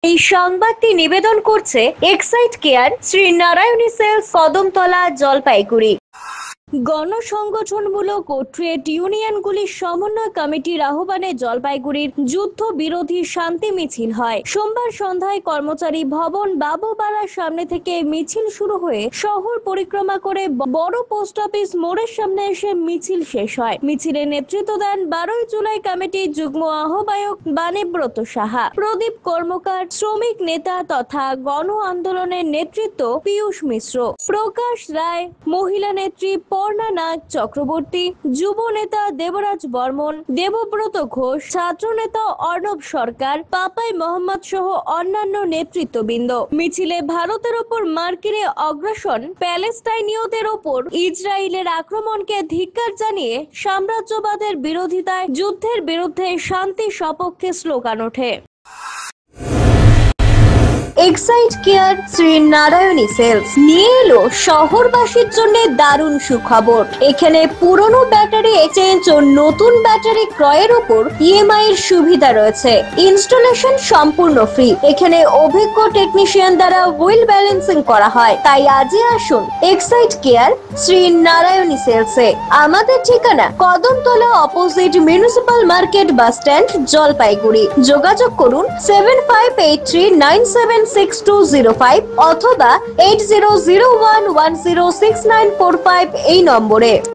এই সংবাদটি নিবেদন করছে Exide care Shrinarayani sales, Kadamtala, Jalpaiguri. গণসংগঠনমূলক ও ট্রেড ইউনিয়নগুলির সমন্বয় কমিটির আহ্বানে জলপাইগুড়ির যুদ্ধ বিরোধী শান্তি মিছিল হয়। সোমবার সন্ধ্যায় কর্মচারী ভবন বাবুপাড়ার সামনে থেকে মিছিল শুরু হয়ে শহর পরিক্রমা করে বড় পোস্ট অফিস মোড়ের সামনে এসে মিছিল শেষ হয়। মিছিলে নেতৃত্ব দেন 12 জুলাই কমিটির যুগ্ম আহ্বায়ক বাণীব্রত সাহা, প্রদীপ কর্মকার, শ্রমিক নেতা তথা গণ আন্দোলনের নেতৃত্ব পীযূষ মিশ্র, প্রকাশ রায়, মহিলা নেত্রী পর্ণা নাগ চক্রবর্তী, যুব নেতা দেবরাজ বর্মন, দেবব্রত ঘোষ, ছাত্র নেতা অর্ণব সরকার, পাপাই মোহাম্মদ সহ অন্যান্য নেতৃত্ববৃন্দ। মিছিলে ভারতের ওপর মার্কিনের আগ্রাসন, প্যালেস্টাইনীয়দের ওপর ইসরায়েলের আক্রমণকে ধিক্কার জানিয়ে সাম্রাজ্যবাদের বিরোধিতায় যুদ্ধের বিরুদ্ধে শান্তি সপক্ষে স্লোগান ওঠে। এক্সাইড কেয়ার শ্রীনারায়ণী সেলস নিয়ে এলো শহরবাসীর জন্য দারুণ সুখবর। এখানে পুরনো ব্যাটারি এক্সচেঞ্জ ও নতুন ব্যাটারি ক্রয়ের উপর ইএমআই এর সুবিধা রয়েছে। ইনস্টলেশন সম্পূর্ণ ফ্রি। এখানে অভিজ্ঞ টেকনিশিয়ান দ্বারা হুইল ব্যালেন্সিং করা হয়। তাই আজই আসুন এক্সাইড কেয়ার শ্রীনারায়ণী সেলসে। আমাদের ঠিকানা Kadamtala, opposite municipal market, bus stand, Jalpaiguri. যোগাযোগ করুন 7583976205 অথবা 8001106945 এই নম্বরে।